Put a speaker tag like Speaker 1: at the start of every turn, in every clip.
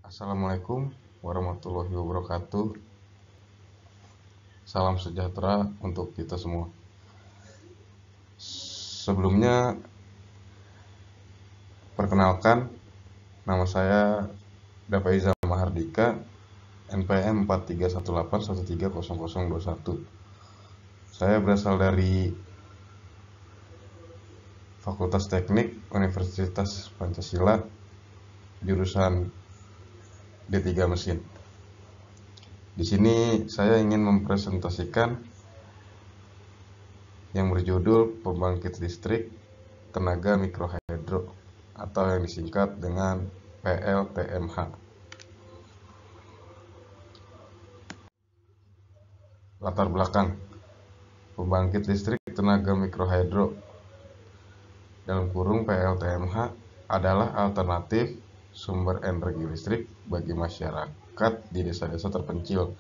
Speaker 1: Assalamualaikum warahmatullahi wabarakatuh. Salam sejahtera untuk kita semua. Sebelumnya, perkenalkan, nama saya Dapaiza Mahardika, NPM 4318130021. Saya berasal dari Fakultas Teknik Universitas Pancasila, jurusan D3 Mesin. Di sini saya ingin mempresentasikan yang berjudul Pembangkit Listrik Tenaga Mikrohidro atau yang disingkat dengan PLTMH. Latar belakang pembangkit listrik tenaga mikrohidro (PLTMH) adalah alternatif sumber energi listrik bagi masyarakat di desa-desa terpencil.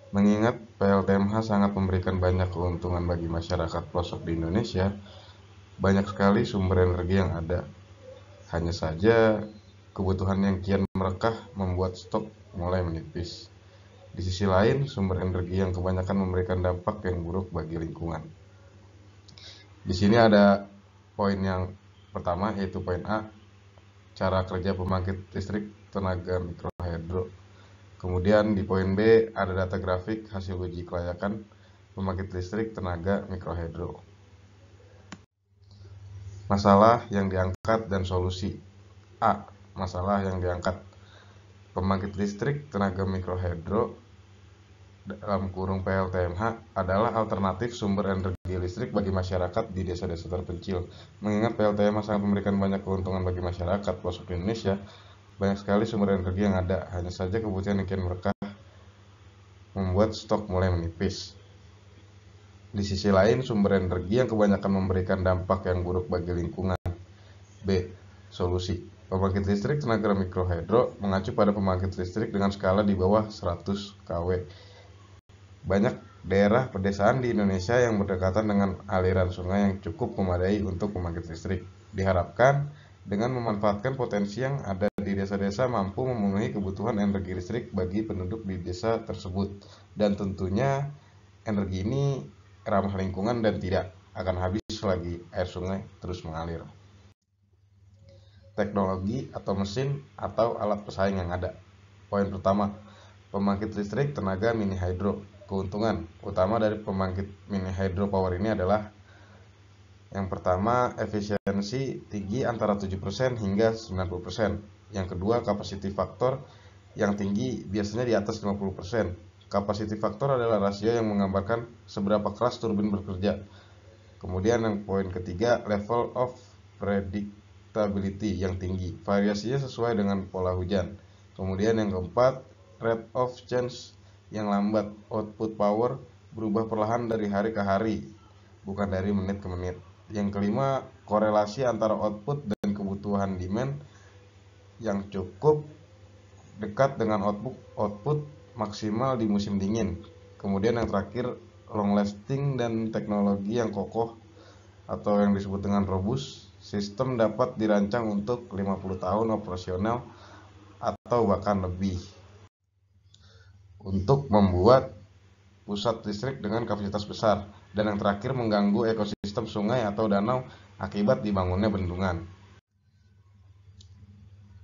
Speaker 1: Mengingat PLTMH sangat memberikan banyak keuntungan bagi masyarakat pelosok di Indonesia, banyak sekali sumber energi yang ada. Hanya saja kebutuhan yang kian merekah membuat stok mulai menipis. Di sisi lain, sumber energi yang kebanyakan memberikan dampak yang buruk bagi lingkungan. Di sini ada poin yang pertama, yaitu poin A, cara kerja pembangkit listrik tenaga mikrohidro. Kemudian di poin B ada data grafik hasil uji kelayakan pembangkit listrik tenaga mikrohidro. Masalah yang diangkat dan solusi. A. Masalah yang diangkat. Pembangkit listrik tenaga mikrohidro (PLTMH) adalah alternatif sumber energi listrik bagi masyarakat di desa-desa terpencil. Mengingat PLTMH sangat memberikan banyak keuntungan bagi masyarakat pelosok Indonesia, banyak sekali sumber energi yang ada. Hanya saja kebutuhan yang kian merekah membuat stok mulai menipis. Di sisi lain, sumber energi yang kebanyakan memberikan dampak yang buruk bagi lingkungan. B. Solusi. Pembangkit listrik tenaga mikrohidro mengacu pada pembangkit listrik dengan skala di bawah 100 kW. Banyak daerah pedesaan di Indonesia yang berdekatan dengan aliran sungai yang cukup memadai untuk pembangkit listrik. Diharapkan dengan memanfaatkan potensi yang ada di desa-desa mampu memenuhi kebutuhan energi listrik bagi penduduk di desa tersebut. Dan tentunya energi ini ramah lingkungan dan tidak akan habis lagi air sungai terus mengalir. Teknologi atau mesin atau alat pesaing yang ada. Poin pertama, pembangkit listrik tenaga mini hydro. Keuntungan utama dari pembangkit mini hydro power ini adalah yang pertama, efisiensi tinggi antara 7% hingga 90%. Yang kedua, capacity factor yang tinggi biasanya di atas 50%. Capacity factor adalah rasio yang menggambarkan seberapa keras turbin bekerja. Kemudian yang poin ketiga, level of predictability yang tinggi. Variasinya sesuai dengan pola hujan. Kemudian yang keempat, rate of change yang lambat. Output power berubah perlahan dari hari ke hari, bukan dari menit ke menit. Yang kelima, korelasi antara output dan kebutuhan demand yang cukup dekat dengan output maksimal di musim dingin. Kemudian yang terakhir, long lasting dan teknologi yang kokoh atau yang disebut dengan robust. Sistem dapat dirancang untuk 50 tahun operasional atau bahkan lebih untuk membuat pusat listrik dengan kapasitas besar. Dan yang terakhir, mengganggu ekosistem sungai atau danau akibat dibangunnya bendungan.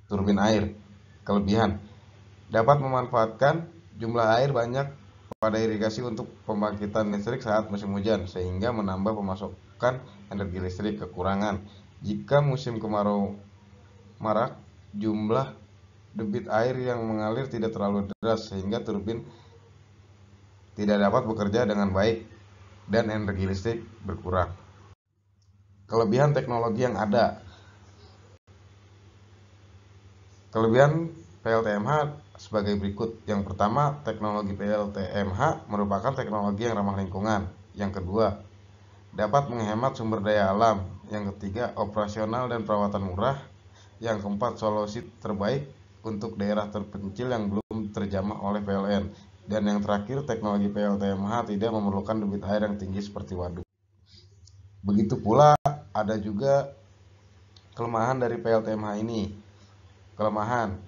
Speaker 1: Turbin air. Kelebihan: dapat memanfaatkan jumlah air banyak pada irigasi untuk pembangkitan listrik saat musim hujan, sehingga menambah pemasukan energi listrik. Kekurangan: jika musim kemarau marak, jumlah debit air yang mengalir tidak terlalu deras, sehingga turbin tidak dapat bekerja dengan baik dan energi listrik berkurang. Kelebihan teknologi yang ada. Kelebihan PLTMH sebagai berikut. Yang pertama, teknologi PLTMH merupakan teknologi yang ramah lingkungan. Yang kedua, dapat menghemat sumber daya alam. Yang ketiga, operasional dan perawatan murah. Yang keempat, solusi terbaik untuk daerah terpencil yang belum terjamah oleh PLN. Dan yang terakhir, teknologi PLTMH tidak memerlukan debit air yang tinggi seperti waduk. Begitu pula ada juga kelemahan dari PLTMH ini. Kelemahan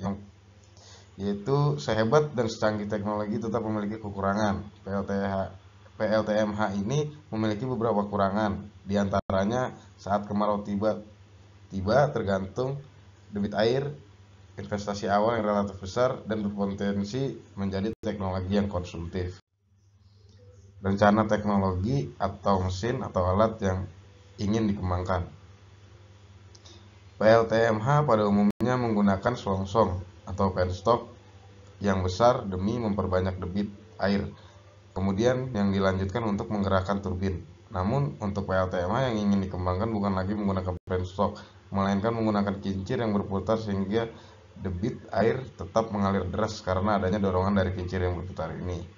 Speaker 1: yaitu sehebat dan secanggih teknologi tetap memiliki kekurangan. PLTMH ini memiliki beberapa kekurangan, diantaranya saat kemarau tiba tergantung debit air, investasi awal yang relatif besar, dan berpotensi menjadi teknologi yang konsumtif. Rencana teknologi atau mesin atau alat yang ingin dikembangkan. PLTMH pada umumnya menggunakan selongsong atau penstock yang besar demi memperbanyak debit air, kemudian yang dilanjutkan untuk menggerakkan turbin. Namun untuk PLTMH yang ingin dikembangkan bukan lagi menggunakan penstock, melainkan menggunakan kincir yang berputar sehingga debit air tetap mengalir deras karena adanya dorongan dari kincir yang berputar ini.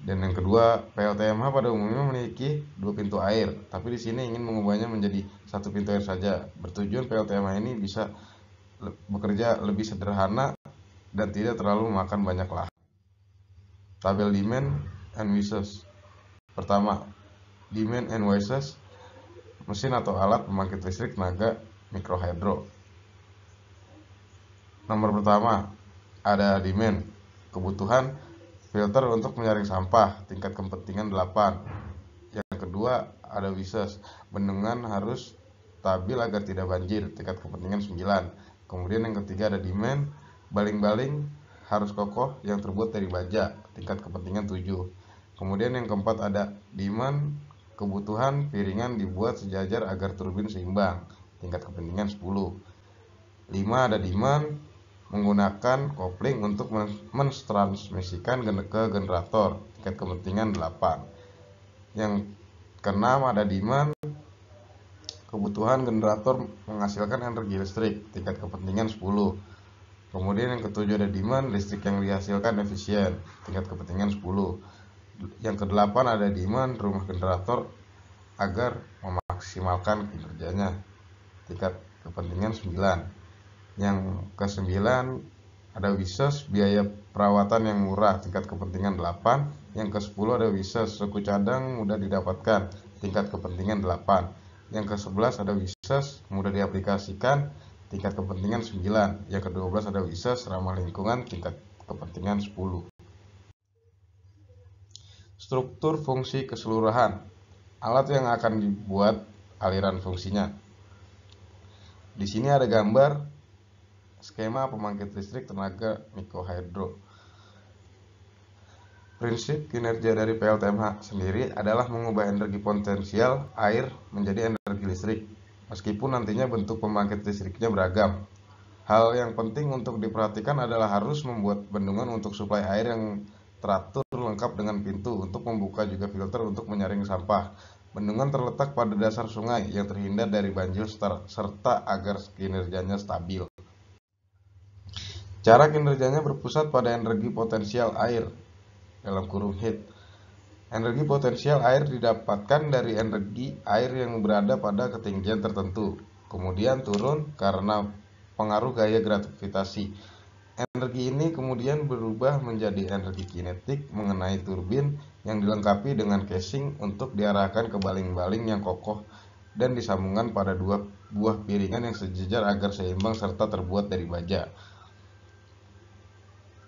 Speaker 1: Dan yang kedua, PLTMH pada umumnya memiliki 2 pintu air, tapi di sini ingin mengubahnya menjadi 1 pintu air saja. Bertujuan PLTMH ini bisa bekerja lebih sederhana dan tidak terlalu memakan banyak lahan. Tabel demand and uses. Pertama, demand and uses, mesin atau alat pembangkit listrik tenaga mikrohidro. Nomor pertama, ada demand, kebutuhan filter untuk menyaring sampah, tingkat kepentingan 8. Yang kedua, ada uses, bendungan harus stabil agar tidak banjir, tingkat kepentingan 9. Kemudian yang ketiga ada demand, baling-baling harus kokoh yang terbuat dari baja, tingkat kepentingan 7. Kemudian yang keempat ada demand, kebutuhan piringan dibuat sejajar agar turbin seimbang, tingkat kepentingan 10. 5 ada demand, menggunakan kopling untuk mentransmisikan ke generator, tingkat kepentingan 8. Yang keenam ada demand, kebutuhan generator menghasilkan energi listrik, tingkat kepentingan 10. Kemudian yang ketujuh ada demand, listrik yang dihasilkan efisien, tingkat kepentingan 10. Yang kedelapan ada demand, rumah generator agar memaksimalkan kinerjanya, tingkat kepentingan 9. Yang ke-9 ada uses, biaya perawatan yang murah, tingkat kepentingan 8. Yang ke-10 ada uses, suku cadang mudah didapatkan, tingkat kepentingan 8. Yang ke-11 ada uses, mudah diaplikasikan, tingkat kepentingan 9. Yang ke-12 ada uses, ramah lingkungan, tingkat kepentingan 10. Struktur fungsi keseluruhan. Alat yang akan dibuat aliran fungsinya. Di sini ada gambar skema pembangkit listrik tenaga mikrohidro. Prinsip kinerja dari PLTMH sendiri adalah mengubah energi potensial air menjadi energi listrik, meskipun nantinya bentuk pembangkit listriknya beragam. Hal yang penting untuk diperhatikan adalah harus membuat bendungan untuk suplai air yang teratur lengkap dengan pintu untuk membuka, juga filter untuk menyaring sampah. Bendungan terletak pada dasar sungai yang terhindar dari banjir serta agar kinerjanya stabil. Cara kinerjanya berpusat pada energi potensial air dalam kurung heat. Energi potensial air didapatkan dari energi air yang berada pada ketinggian tertentu, kemudian turun karena pengaruh gaya gravitasi. Energi ini kemudian berubah menjadi energi kinetik mengenai turbin yang dilengkapi dengan casing untuk diarahkan ke baling-baling yang kokoh dan disambungkan pada dua buah piringan yang sejajar agar seimbang serta terbuat dari baja.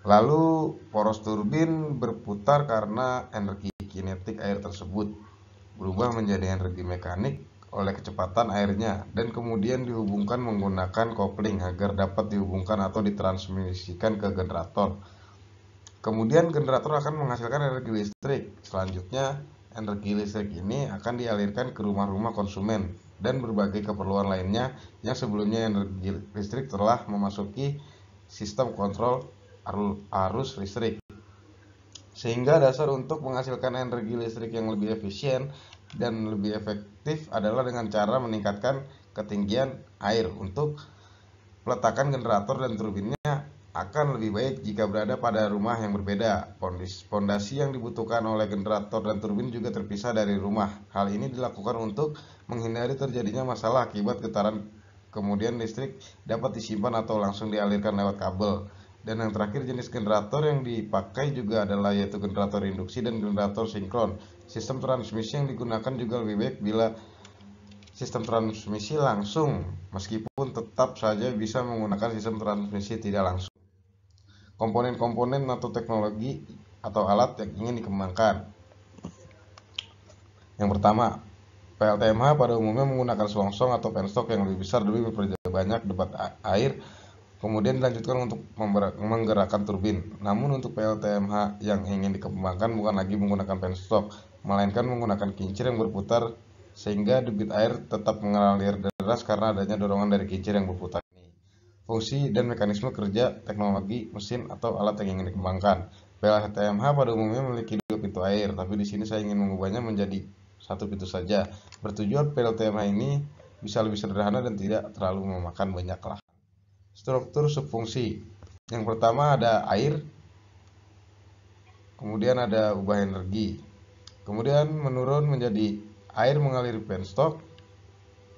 Speaker 1: Lalu poros turbin berputar karena energi kinetik air tersebut berubah menjadi energi mekanik oleh kecepatan airnya dan kemudian dihubungkan menggunakan kopling agar dapat dihubungkan atau ditransmisikan ke generator. Kemudian generator akan menghasilkan energi listrik. Selanjutnya, energi listrik ini akan dialirkan ke rumah-rumah konsumen dan berbagai keperluan lainnya yang sebelumnya energi listrik telah memasuki sistem kontrol arus listrik, sehingga dasar untuk menghasilkan energi listrik yang lebih efisien dan lebih efektif adalah dengan cara meningkatkan ketinggian air. Untuk peletakan generator dan turbinnya akan lebih baik jika berada pada rumah yang berbeda. Pondasi yang dibutuhkan oleh generator dan turbin juga terpisah dari rumah. Hal ini dilakukan untuk menghindari terjadinya masalah akibat getaran. Kemudian listrik dapat disimpan atau langsung dialirkan lewat kabel. Dan yang terakhir, jenis generator yang dipakai juga adalah yaitu generator induksi dan generator sinkron. Sistem transmisi yang digunakan juga lebih baik bila sistem transmisi langsung, meskipun tetap saja bisa menggunakan sistem transmisi tidak langsung. Komponen-komponen atau teknologi atau alat yang ingin dikembangkan. Yang pertama, PLTMH pada umumnya menggunakan selongsong atau penstock yang lebih besar demi memperbanyak banyak debat air, kemudian dilanjutkan untuk menggerakkan turbin. Namun untuk PLTMH yang ingin dikembangkan bukan lagi menggunakan penstock, melainkan menggunakan kincir yang berputar sehingga debit air tetap mengalir deras karena adanya dorongan dari kincir yang berputar ini. Fungsi dan mekanisme kerja teknologi mesin atau alat yang ingin dikembangkan. PLTMH pada umumnya memiliki 2 pintu air, tapi di sini saya ingin mengubahnya menjadi 1 pintu saja. Bertujuan PLTMH ini bisa lebih sederhana dan tidak terlalu memakan banyak lahan. Struktur subfungsi. Yang pertama ada air, kemudian ada ubah energi. Kemudian menurun menjadi air mengaliri penstock,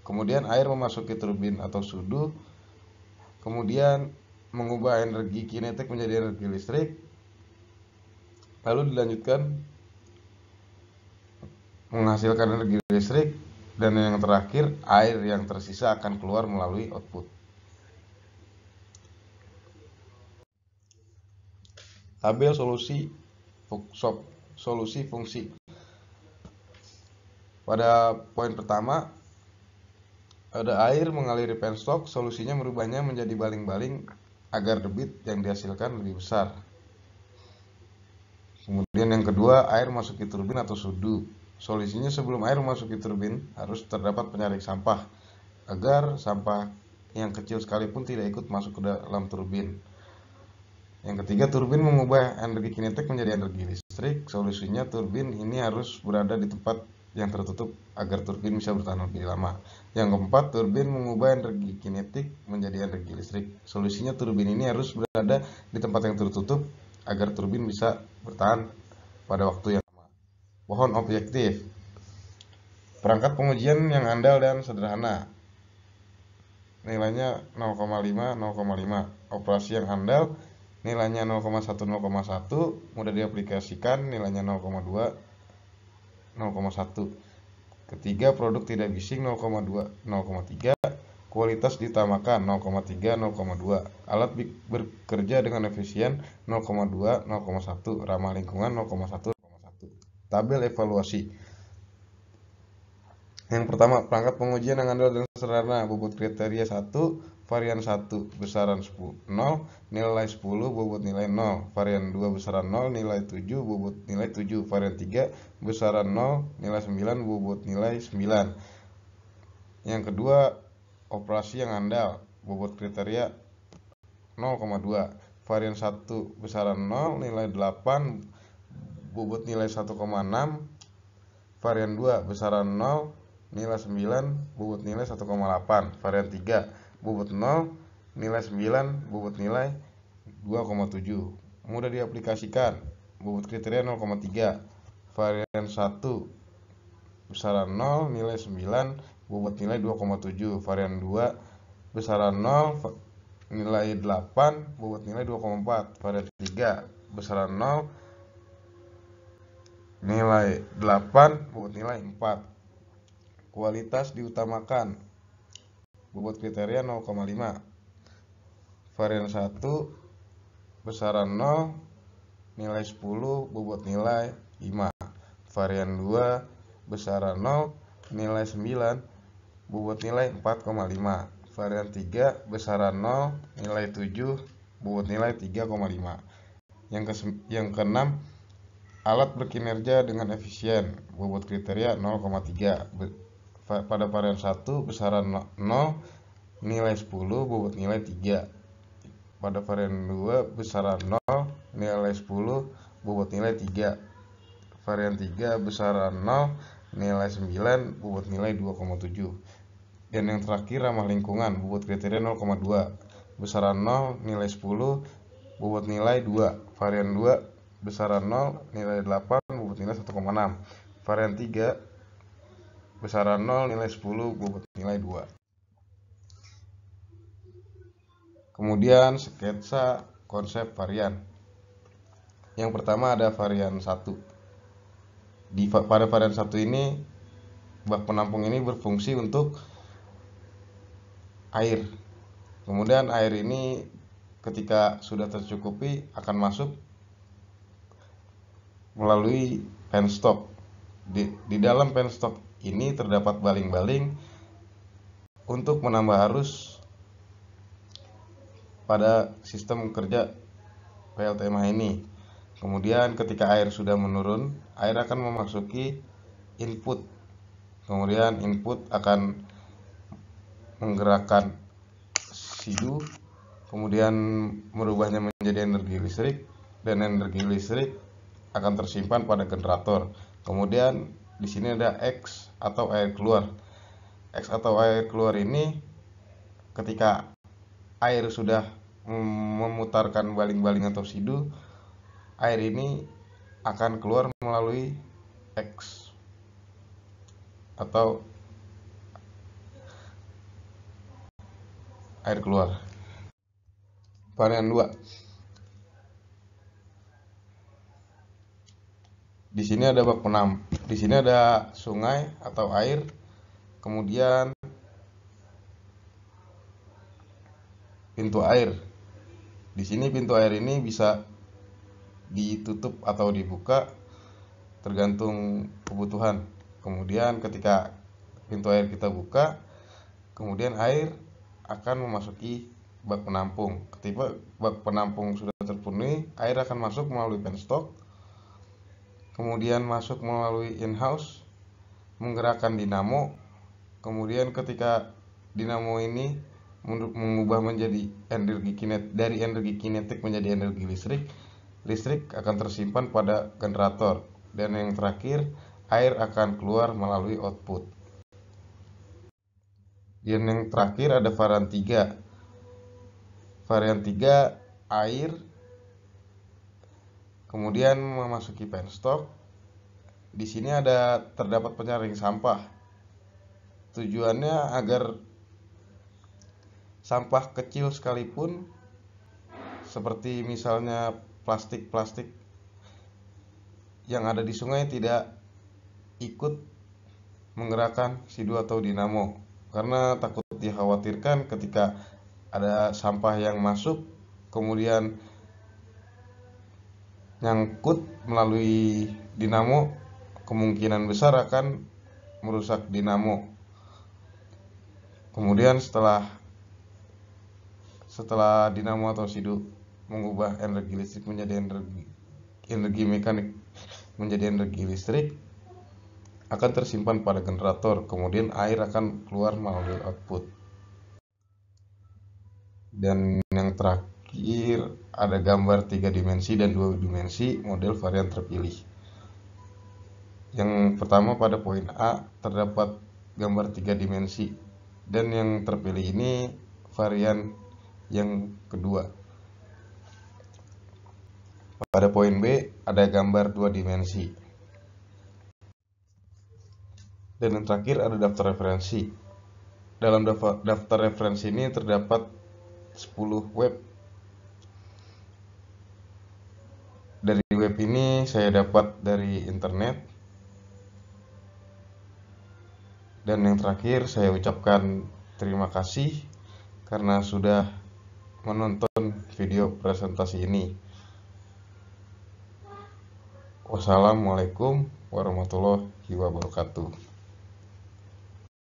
Speaker 1: kemudian air memasuki turbin atau sudu, kemudian mengubah energi kinetik menjadi energi listrik, lalu dilanjutkan menghasilkan energi listrik, dan yang terakhir air yang tersisa akan keluar melalui output. Tabel solusi fungsi. Pada poin pertama ada air mengaliri penstock, solusinya merubahnya menjadi baling-baling agar debit yang dihasilkan lebih besar. Kemudian yang kedua, air masuk ke turbin atau sudu. Solusinya sebelum air masuk ke turbin harus terdapat penyaring sampah agar sampah yang kecil sekalipun tidak ikut masuk ke dalam turbin. Yang ketiga, turbin mengubah energi kinetik menjadi energi listrik. Solusinya turbin ini harus berada di tempat yang tertutup agar turbin bisa bertahan lebih lama. Yang keempat, turbin mengubah energi kinetik menjadi energi listrik. Solusinya turbin ini harus berada di tempat yang tertutup agar turbin bisa bertahan pada waktu yang lama. Pohon objektif. Perangkat pengujian yang andal dan sederhana. Nilainya 0,5, 0,5. Operasi yang andal, nilainya 0,1, 0,1. Mudah diaplikasikan, nilainya 0,2, 0,1. Ketiga, produk tidak bising 0,2, 0,3. Kualitas diutamakan 0,3, 0,2. Alat bekerja dengan efisien 0,2, 0,1. Ramah lingkungan 0,1, 0,1. Tabel evaluasi. Yang pertama, perangkat pengujian yang andal dan sederhana. Bobot kriteria 1, varian 1 besaran 0, nilai 10, bobot nilai 0. Varian 2 besaran 0, nilai 7, bobot nilai 7. Varian 3 besaran 0, nilai 9, bobot nilai 9. Yang kedua, operasi yang andal. Bobot kriteria 0,2. Varian 1 besaran 0, nilai 8, bobot nilai 1,6. Varian 2 besaran 0, nilai 9, bobot nilai 1,8. Varian 3 bobot 0, nilai 9, bobot nilai 2,7. Mudah diaplikasikan. Bobot kriteria 0,3. Varian 1 besaran 0, nilai 9, bobot nilai 2,7. Varian 2 besaran 0, nilai 8, bobot nilai 2,4. Varian 3 besaran 0, nilai 8, bobot nilai 4. Kualitas diutamakan. Bobot kriteria 0,5. Varian 1 besaran 0, nilai 10, bobot nilai 5. Varian 2 besaran 0, nilai 9, bobot nilai 4,5. Varian 3 besaran 0, nilai 7, bobot nilai 3,5. Yang keenam, alat berkinerja dengan efisien. Bobot kriteria 0,3. Pada varian 1 besaran 0, nilai 10, bobot nilai 3. Pada varian 2 besaran 0, nilai 10, bobot nilai 3. Varian 3 besaran 0, nilai 9, bobot nilai 2,7. Dan yang terakhir, ramah lingkungan. Bobot kriteria 0,2. Besaran 0, nilai 10, bobot nilai 2. Varian 2 besaran 0, nilai 8, bobot nilai 1,6. Varian 3 besaran 0, nilai 10, bobot nilai 2. Kemudian sketsa konsep varian. Yang pertama ada varian 1. Pada varian 1 ini, bak penampung ini berfungsi untuk air. Kemudian air ini ketika sudah tercukupi akan masuk melalui penstock. Di dalam penstock ini terdapat baling-baling untuk menambah arus pada sistem kerja PLTMH ini. Kemudian ketika air sudah menurun, air akan memasuki input. Kemudian input akan menggerakkan sidu, kemudian merubahnya menjadi energi listrik, dan energi listrik akan tersimpan pada generator. Kemudian di sini ada X atau air keluar. X atau air keluar ini ketika air sudah memutarkan baling-baling atau sidu, air ini akan keluar melalui X atau air keluar. Varian 2. Di sini ada bak penampung. Di sini ada sungai atau air. Kemudian pintu air. Di sini pintu air ini bisa ditutup atau dibuka tergantung kebutuhan. Kemudian ketika pintu air kita buka, kemudian air akan memasuki bak penampung. Ketika bak penampung sudah terpenuhi, air akan masuk melalui penstock, kemudian masuk melalui in-house, menggerakkan dinamo. Kemudian ketika dinamo ini mengubah menjadi dari energi kinetik menjadi energi listrik akan tersimpan pada generator. Dan yang terakhir, air akan keluar melalui output. Dan yang terakhir ada varian 3. Varian 3, air kemudian memasuki penstock. Di sini terdapat penyaring sampah. Tujuannya agar sampah kecil sekalipun, seperti misalnya plastik-plastik yang ada di sungai, tidak ikut menggerakkan sidu atau dinamo, karena takut dikhawatirkan ketika ada sampah yang masuk kemudian nyangkut melalui dinamo, kemungkinan besar akan merusak dinamo. Kemudian setelah dinamo atau sidu mengubah energi listrik menjadi energi mekanik menjadi energi listrik, akan tersimpan pada generator. Kemudian air akan keluar melalui output. Dan yang terakhir ada gambar 3 dimensi dan 2 dimensi model varian terpilih. Yang pertama, pada poin A terdapat gambar 3 dimensi, dan yang terpilih ini varian yang kedua. Pada poin B ada gambar 2 dimensi. Dan yang terakhir ada daftar referensi. Dalam daftar referensi ini terdapat 10 web. Dari web ini saya dapat dari internet. Dan yang terakhir, saya ucapkan terima kasih karena sudah menonton video presentasi ini. Wassalamualaikum warahmatullahi wabarakatuh.